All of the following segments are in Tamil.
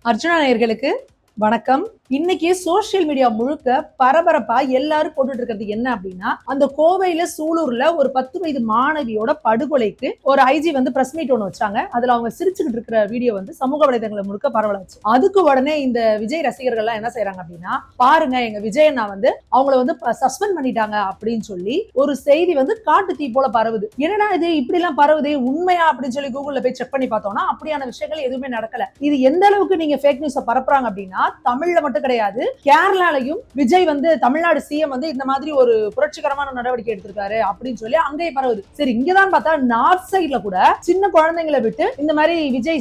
அர்ஜுனா நேயர்களுக்கு வணக்கம். இன்னைக்கு சோசியல் மீடியா முழுக்க பரபரப்பா எல்லாரும் போட்டுட்டு இருக்கிறது என்ன அப்படின்னா, அந்த கோவையில சூலூர்ல ஒரு 10 வயது மாணவியோட படுகொலைக்கு ஒரு ஐஜி பிரஸ் மீட் ஒண்ணு வச்சாங்க. அதுல அவங்க சிரிச்சுக்கிட்டு இருக்கிற வீடியோ சமூக வலைதளங்களை முழுக்க பரவலாச்சு. அதுக்கு உடனே இந்த விஜய் ரசிகர்கள் எல்லாம் என்ன செய்யறாங்க அப்படின்னா, பாருங்க எங்க விஜய் அண்ணா அவங்கள சஸ்பெண்ட் பண்ணிட்டாங்க அப்படின்னு சொல்லி ஒரு செய்தி காட்டு தீ போல பரவுது. என்னடா இது இப்படி எல்லாம் பரவுது, உண்மையா அப்படின்னு சொல்லி கூகுள்ல போய் செக் பண்ணி பார்த்தோம்னா அப்படியான விஷயங்கள் எதுவுமே நடக்கல. இது எந்த அளவுக்கு நீங்க ஃபேக் நியூஸ் பரப்புறாங்க அப்படின்னா, தமிழ்ல மட்டும் கிடையாது, கேரளாலையும் விஜய் தமிழ்நாடு சிஎம் இந்த மாதிரி ஒரு புரட்சிகரமான நடவடிக்கை எடுத்திருக்காரு அப்படின்னு சொல்லி அங்கேயே பரவுது. சரி, இங்கதான் பார்த்தா நார்த் சைட்ல கூட சின்ன குழந்தைங்களை விட்டு இந்த மாதிரி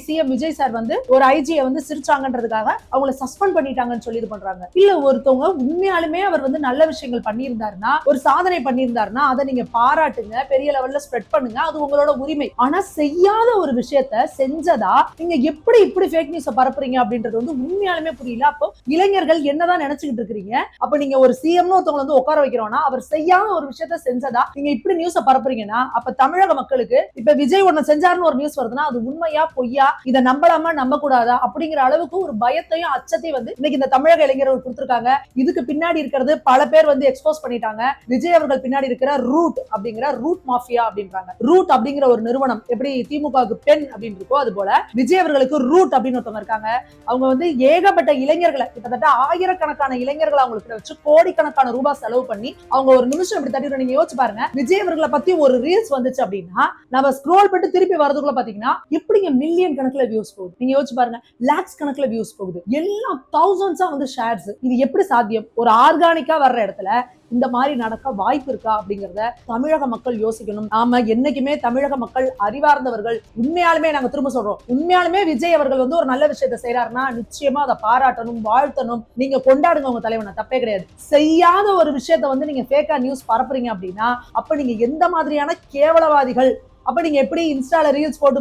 சிஎம் விஜய் சார் ஒரு ஐஜியை சிரிச்சாங்கன்றதுக்காக அவங்களை சஸ்பெண்ட் பண்ணிட்டாங்கன்னு சொல்லி இது பண்றாங்க. இல்ல, ஒருத்தவங்க உண்மையாலுமே அவர் நல்ல விஷயங்கள் பண்ணியிருந்தாருன்னா, ஒரு சாதனை பண்ணியிருந்தாருன்னா அதை நீங்க பாராட்டுங்க, பெரிய லெவல்ல ஸ்ப்ரெட் பண்ணுங்க, அது உங்களோட உரிமை. ஆனா செய்யாத ஒரு விஷயத்த செஞ்சதா நீங்க எப்படி இப்படி ஃபேக் நியூஸ் பரப்புறீங்க அப்படின்றது உண்மையாலுமே புரியல. அப்போ இளைஞர்கள் என்னதான் நினைச்சுக்கிட்டு இருக்கீங்க? அப்ப நீங்க ஒரு சிஎம்னு ஒருத்தவங்க உட்கார வைக்கிறோம்னா அவர் செய்யாத ஒரு விஷயத்த செஞ்சதா நீங்க இப்படி நியூஸ பரப்புறீங்கன்னா, அப்ப தமிழக மக்களுக்கு இப்ப விஜய் ஒண்ணு செஞ்சாருன்னு ஒரு நியூஸ் வருதுன்னா அது உண்மையா பொய்யா, இதை நம்பலாமா நம்ப கூடாதா அப்படிங்கிற அளவுக்கு ஒரு பயத்தையும் அச்சத்தையும் இன்னைக்கு இந்த தமிழக இளைஞர்கள் கொடுத்திருக்காங்க. இதுக்கு பின்னாடி இருக்கிறது பல பேர் எக்ஸ்போஸ் பண்ணிட்டாங்க. விஜய் அவர்கள் பின்னாடி இருக்கிற ரூட் அப்படிங்கிற ரூட் மாஃபியா அப்படின்றாங்க. ரூட் அப்படிங்கிற ஒரு நிறுவனம் எப்படி திமுகவுக்கு பெண் அப்படின்னு இருக்கோ, அது போல விஜய் அவர்களுக்கு ரூட் அப்படின்னு ஒருத்தவங்க இருக்காங்க. அவங்க ஏகப்பட்ட இளைஞர்களை, கிட்டத்தட்ட ஆயிரக்கணக்கான இளைஞர்களை அவங்களுக்கு வச்சு கோடிக்கணக்கான ரூபாய் செலவு பண்ணி அவங்க ஒரு நிமிஷம் இப்படி தட்டி நீங்க யோசிச்சு பாருங்க. விஜய் அவர்களை பத்தி ஒரு ரீல்ஸ் வந்துச்சு அப்படின்னா நம்ம ஸ்க்ரோல் பண்ணிட்டு திருப்பி வரதுக்குள்ள பாத்தீங்கன்னா எப்படிங்க மில்லியன் கணக்குல வியூஸ் போகுது. நீங்க யோசிச்சு பாருங்க, லாக்ஸ் கணக்குல வியூஸ் போகுது, எல்லாம் தௌசண்ட்ஸா ஷேர்ஸ். இது எப்படி சாத்தியம்? ஒரு ஆர்கானிக்கா வர்ற இடத்துல இந்த மாதிரி நடக்க வாய்ப்பு இருக்கா அப்படிங்கறத தமிழக மக்கள் யோசிக்கணும். நாம என்னைக்குமே தமிழக மக்கள் அறிவார்ந்தவர்கள். உண்மையாலுமே நாங்க திரும்ப சொல்றோம், உண்மையாலுமே விஜய் அவர்கள் ஒரு நல்ல விஷயத்தை செய்யறாருன்னா நிச்சயமா அதை பாராட்டணும், வாழ்த்தணும். நீங்க கொண்டாடுங்க உங்க தலைவனை, தப்பே கிடையாது. செய்யாத ஒரு விஷயத்த நீங்க ஃபேக்கா நியூஸ் பரப்புறீங்க அப்படின்னா அப்ப நீங்க எந்த மாதிரியான கேவலவாதிகள்? அப்ப நீங்க எப்படி இன்ஸ்டால ரீல்ஸ் போட்டு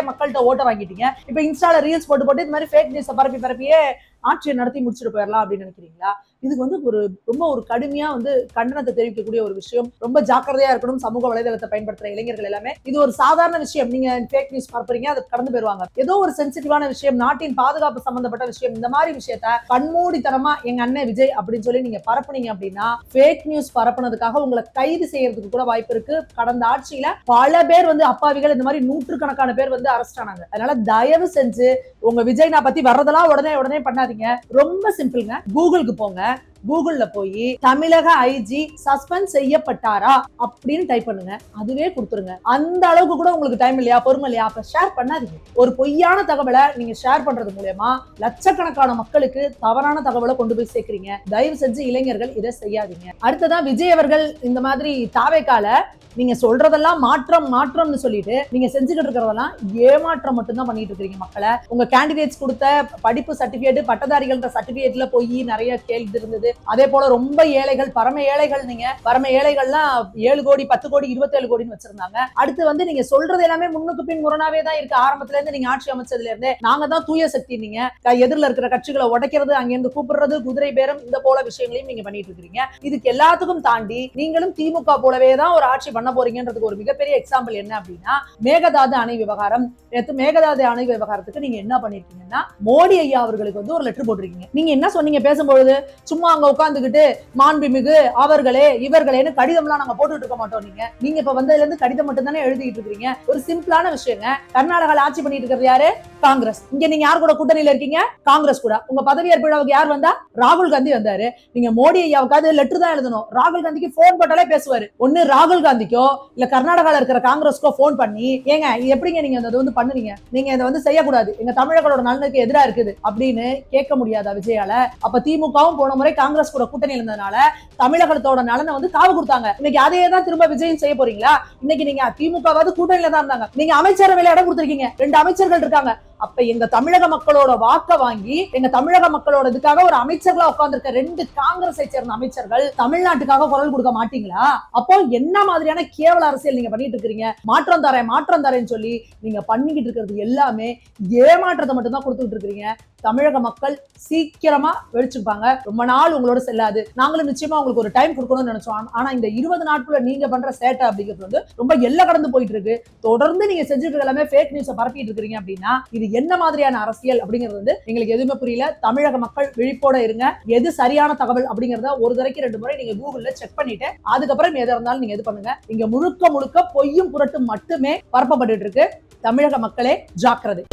மக்கள்கிட்ட ஓட்ட வாங்கிட்டீங்க? இப்ப இன்ஸ்டால ரீல்ஸ் போட்டு இந்த மாதிரி ஃபேக் நியூஸ் பரப்பியே ஆட்சியை நடத்தி முடிச்சுட்டு போயிடலாம் அப்படின்னு நினைக்கிறீங்களா? இதுக்கு ஒரு ரொம்ப ஒரு கடுமையா கண்டனத்தை தெரிவிக்கக்கூடிய ஒரு விஷயம். ரொம்ப ஜாக்கிரதையா இருக்கணும் சமூக வலைதளத்தை பயன்படுத்துற இளைஞர்கள் எல்லாமே. இது ஒரு சாதாரண விஷயம். நீங்க ஃபேக் நியூஸ் பரப்புறீங்க, அதை கடந்து போயிருவாங்க. ஏதோ ஒரு சென்சிட்டிவான விஷயம், நாட்டின் பாதுகாப்பு சம்பந்தப்பட்ட விஷயம், இந்த மாதிரி விஷயத்த கண்மூடித்தனமா எங்க அண்ணன் விஜய் அப்படின்னு சொல்லி நீங்க பரப்புனீங்க அப்படின்னா ஃபேக் நியூஸ் பரப்புனதுக்காக உங்களை கைது செய்யறதுக்கு கூட வாய்ப்பு இருக்கு. கடந்த ஆட்சியில பல பேர் அப்பாவிகள் இந்த மாதிரி நூற்றுக்கணக்கான பேர் அரெஸ்ட் ஆனாங்க. அதனால தயவு செஞ்சு உங்க விஜய் நான் பத்தி வர்றதெல்லாம் உடனே பண்ணாதீங்க. ரொம்ப சிம்பிள்ங்க, கூகுளுக்கு போங்க. கூகுள்ல போய் தமிழக ஐஜி சஸ்பெண்ட் செய்யப்பட்டாரா அப்படின்னு டைப் பண்ணுங்க, அதுவே கொடுத்துருங்க. அந்த அளவுக்கு கூட உங்களுக்கு டைம் இல்லையா, பொறுமை இல்லையா? அப்ப ஷேர் பண்ணாதீங்க. ஒரு பொய்யான தகவலை நீங்க ஷேர் பண்றது மூலமா லட்சக்கணக்கான மக்களுக்கு தவறான தகவலை கொண்டு போய் சேர்க்கிறீங்க. தயவு செஞ்சு இளைஞர்கள் இதை செய்யாதீங்க. அடுத்ததான் விஜய் அவர்கள் இந்த மாதிரி தாவேக்கால நீங்க சொல்றதெல்லாம் மாற்றம்னு சொல்லிட்டு நீங்க செஞ்சுக்கிட்டு இருக்கிறதெல்லாம் ஏமாற்றம் மட்டும்தான் பண்ணிட்டு இருக்கீங்க மக்களை. உங்க கேண்டிடேட்ஸ் கொடுத்த படிப்பு சர்டிபிகேட், பட்டதாரிகள் சர்டிபிகேட்ல போய் நிறைய கேள்வி இருந்தது. அதே போல ரொம்ப ஏழைகள், பரம ஏழைகள், நீங்க பரம ஏழைகள்லாம் 7 கோடி 10 கோடி 27 கோடின்னு வச்சிருந்தாங்க. அடுத்து நீங்க சொல்றது எல்லாமே முன்னுக்கு பின் முரணாவே தான் இருக்கு. ஆரம்பத்துல இருந்து நீங்க ஆட்சி அமைச்சதுல இருந்தே நாங்க தான் தூய சக்தி, நீங்க எதிரில் இருக்கிற கட்சிகளை உடைக்கிறது, அங்கிருந்து கூப்பிடுறது, குதிரை பேரம், இந்த போல விஷயங்களையும் நீங்க பண்ணிட்டு இருக்கீங்க. இதுக்கு எல்லாத்துக்கும் தாண்டி நீங்களும் திமுக போலவே தான் ஒரு ஆட்சி பண்ண போறீங்கன்றதுக்கு ஒரு மிகப்பெரிய எக்ஸாம்பிள் என்ன அப்படின்னா மேகதாது அணை விவகாரம். நேற்று மேகதாது அணை விவகாரத்துக்கு நீங்க என்ன பண்ணிருக்கீங்கன்னா மோடி ஐயா அவர்களுக்கு ஒரு லெட்டர் போட்டிருக்கீங்க. நீங்க என்ன சொன்னீங்க பேசும்பொழுது? சும்மா அங்க உட்கார்ந்துகிட்டு மாண்புமிகு அவர்களே இவர்களேன்னு கடிதம்லாம் நாங்க போட்டுட்டு இருக்க மாட்டோம். நீங்க இப்ப வந்ததுல இருந்து கடிதம் மட்டும் தானே எழுதிட்டு இருக்கீங்க. ஒரு சிம்பிளான விஷயங்க. கர்நாடகால ஆட்சி பண்ணிட்டு இருக்கிறது யாரு? காங்கிரஸ். இங்க நீங்க யார் கூட கூட்டணியில இருக்கீங்க? காங்கிரஸ் கூட. உங்க பதவியேற்பு விழாவுக்கு யார் வந்தா? ராகுல் காந்தி வந்தாரு. நீங்க மோடி ஐயாவுக்காவது லெட்டர் தான் எழுதணும். ராகுல் காந்திக்கு போன் போட்டாலே பேசுவாரு. ஒன்னு ராகுல் காந்திக்கோ இல்ல கர்நாடகால இருக்கிற காங்கிரஸ்க்கோ போன் பண்ணி, ஏங்க எப்படிங்க நீங்க அதை பண்ணுவீங்க? நீங்க இதை செய்யக்கூடாது, எங்க தமிழர்களோட நலனுக்கு எதிராக இருக்குது அப்படின்னு கேட்க முடியாதா விஜயால? அப்ப திமுகவும் போன முறை காங்கிரஸ் கூட கூட்டணி இருந்ததுனால தமிழகத்தோட நலனை காவு கொடுத்தாங்க. இன்னைக்கு அதே தான் திரும்ப விஜயம் செய்ய போறீங்களா? இன்னைக்கு நீங்க திமுகவாவது கூட்டணியில தான் இருந்தாங்க. நீங்க அமைச்சரவையில இடம் கொடுத்திருக்கீங்க, 2 அமைச்சர்கள் இருக்காங்க. அப்ப எங்க தமிழக மக்களோட வாக்க வாங்கி எங்க தமிழக மக்களோட இதுக்காக ஒரு அமைச்சர்களா உட்கார்ந்துருக்க 2 காங்கிரஸை சேர்ந்த அமைச்சர்கள் தமிழ்நாட்டுக்காக குரல் கொடுக்க மாட்டீங்களா? அப்போ என்ன மாதிரியான கேவல அரசியல் நீங்க பண்ணிட்டு இருக்கீங்க? மாற்றம் தரேன்னு சொல்லி நீங்க பண்ணிக்கிட்டு இருக்கிறது எல்லாமே ஏமாற்றத்தை மட்டும் தான் கொடுத்துட்டு இருக்கீங்க. தமிழக மக்கள் சீக்கிரமா வெடிச்சுப்பாங்க. ரொம்ப நாள் உங்களோட செல்லாது. நாங்களும் நிச்சயமா உங்களுக்கு ஒரு டைம் கொடுக்கணும்னு நினைச்சோம். ஆனா இந்த 20 நாட்குள்ள நீங்க பண்ற சேட்டை அப்படிங்கிறது வந்து ரொம்ப எல்லை கடந்து போயிட்டு இருக்கு. தொடர்ந்து நீங்க செஞ்சுட்டு எல்லாமே ஃபேக் நியூஸை பரப்பிட்டு இருக்கிறீங்க அப்படின்னா இது என்ன மாதிரியான அரசியல் அப்படிங்கிறது வந்து எங்களுக்கு எதுவுமே புரியல. தமிழக மக்கள் விழிப்போட இருங்க. எது சரியான தகவல் அப்படிங்கறத ஒரு தடவைக்கு 2 முறை நீங்க கூகுள்ல செக் பண்ணிட்டு அதுக்கப்புறம் எதா இருந்தாலும் நீங்க இது பண்ணுங்க. இங்க முழுக்க முழுக்க பொய்யும் புரட்டும் மட்டுமே பரப்பப்பட்டு இருக்கு. தமிழக மக்களே ஜாக்கிரதை.